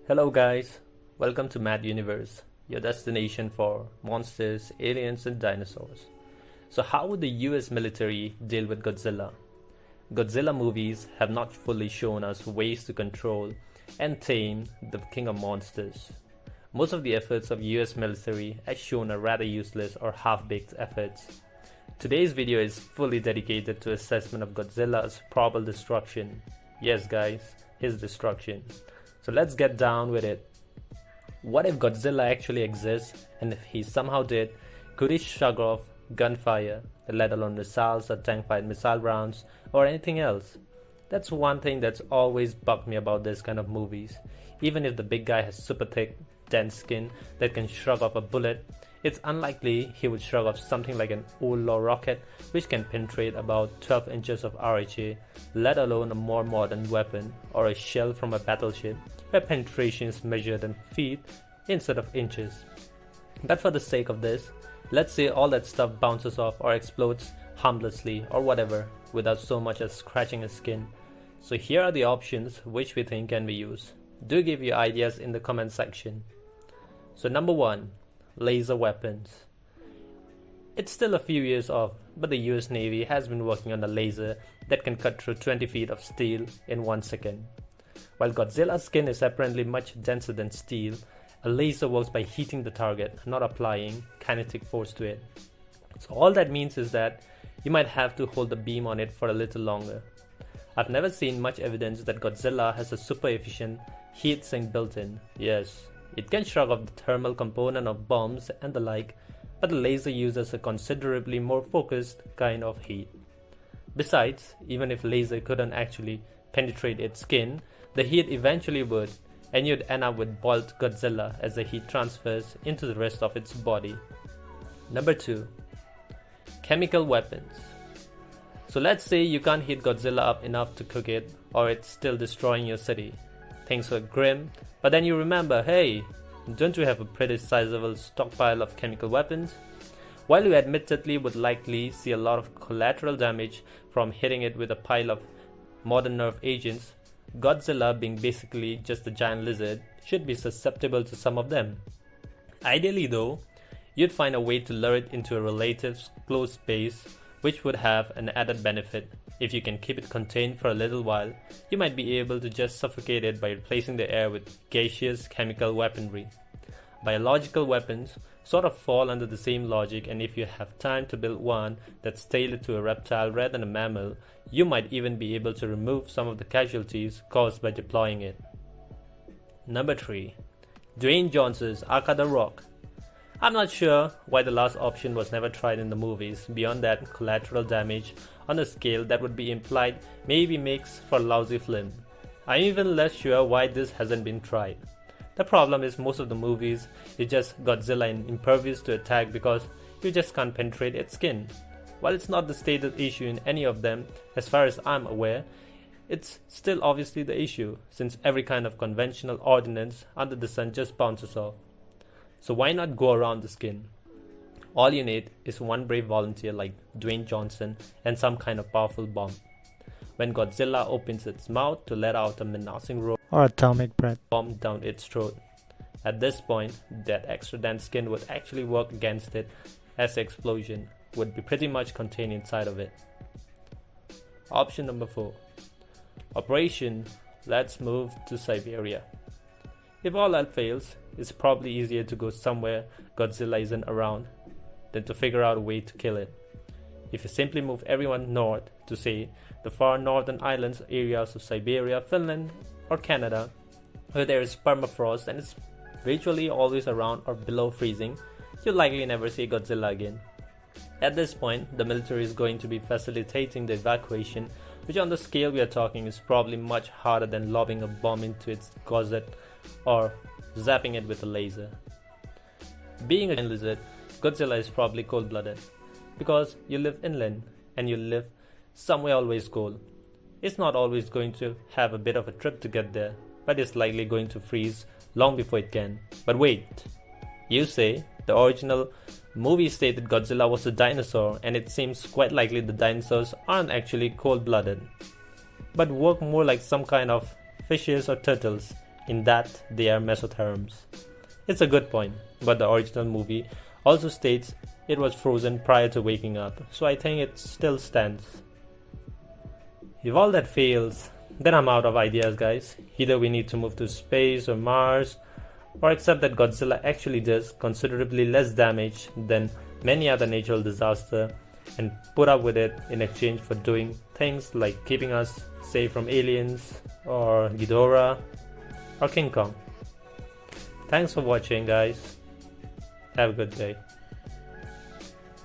Hello guys, welcome to Mad Universe, your destination for monsters, aliens and dinosaurs. So how would the US military deal with Godzilla? Godzilla movies have not fully shown us ways to control and tame the king of monsters. Most of the efforts of US military as shown are rather useless or half-baked efforts. Today's video is fully dedicated to assessment of Godzilla's probable destruction. Yes guys, his destruction. So let's get down with it. What if Godzilla actually exists, and if he somehow did, could he shrug off gunfire, let alone missiles or tank-fired missile rounds or anything else? That's one thing that's always bugged me about this kind of movies. Even if the big guy has super thick, dense skin that can shrug off a bullet, it's unlikely he would shrug off something like an old law rocket which can penetrate about 12 inches of RHA, let alone a more modern weapon or a shell from a battleship where penetration is measured in feet instead of inches. But for the sake of this, let's say all that stuff bounces off or explodes harmlessly or whatever without so much as scratching his skin. So here are the options which we think can be used. Do give your ideas in the comment section. So number 1. Laser weapons. It's still a few years off, but the US Navy has been working on a laser that can cut through 20 feet of steel in 1 second. While Godzilla's skin is apparently much denser than steel, a laser works by heating the target, not applying kinetic force to it. So all that means is that you might have to hold the beam on it for a little longer. I've never seen much evidence that Godzilla has a super efficient heat sink built in. Yes, it can shrug off the thermal component of bombs and the like, but the laser uses a considerably more focused kind of heat. Besides, even if laser couldn't actually penetrate its skin, the heat eventually would, and you'd end up with boiled Godzilla as the heat transfers into the rest of its body. Number 2. Chemical weapons. So let's say you can't heat Godzilla up enough to cook it, or it's still destroying your city. Things were grim, but then you remember, hey, don't you have a pretty sizable stockpile of chemical weapons? While you admittedly would likely see a lot of collateral damage from hitting it with a pile of modern nerve agents, Godzilla, being basically just a giant lizard, should be susceptible to some of them. Ideally though, you'd find a way to lure it into a relative closed space, which would have an added benefit. If you can keep it contained for a little while, you might be able to just suffocate it by replacing the air with gaseous chemical weaponry. Biological weapons sort of fall under the same logic, and if you have time to build one that's tailored to a reptile rather than a mammal, you might even be able to remove some of the casualties caused by deploying it. Number 3. Dwayne Johnson's Arca the Rock. I'm not sure why the last option was never tried in the movies, beyond that collateral damage on a scale that would be implied maybe makes for a lousy film. I'm even less sure why this hasn't been tried. The problem is most of the movies is just Godzilla impervious to attack because you just can't penetrate its skin. While it's not the stated issue in any of them, as far as I'm aware, it's still obviously the issue, since every kind of conventional ordnance under the sun just bounces off. So why not go around the skin? All you need is one brave volunteer like Dwayne Johnson and some kind of powerful bomb. When Godzilla opens its mouth to let out a menacing roar or atomic breath bomb down its throat. At this point, that extra dense skin would actually work against it, as the explosion would be pretty much contained inside of it. Option number 4. Operation Let's Move to Siberia. If all else fails, it's probably easier to go somewhere Godzilla isn't around than to figure out a way to kill it. If you simply move everyone north to, say, the far northern islands areas of Siberia, Finland or Canada, where there is permafrost and it's virtually always around or below freezing, you'll likely never see Godzilla again. At this point, the military is going to be facilitating the evacuation, which on the scale we are talking is probably much harder than lobbing a bomb into its gazette or zapping it with a laser. Being a lizard, Godzilla is probably cold-blooded, because you live inland and you live somewhere always cold. It's not always going to have a bit of a trip to get there, but it's likely going to freeze long before it can. But wait, you say the original movie stated Godzilla was a dinosaur, and it seems quite likely the dinosaurs aren't actually cold-blooded, but work more like some kind of fishes or turtles. in that they are mesotherms. It's a good point, but the original movie also states it was frozen prior to waking up, so I think it still stands. If all that fails, then I'm out of ideas, guys. Either we need to move to space or Mars, or accept that Godzilla actually does considerably less damage than many other natural disasters and put up with it in exchange for doing things like keeping us safe from aliens or Ghidorah or King Kong. Thanks for watching, guys. Have a good day.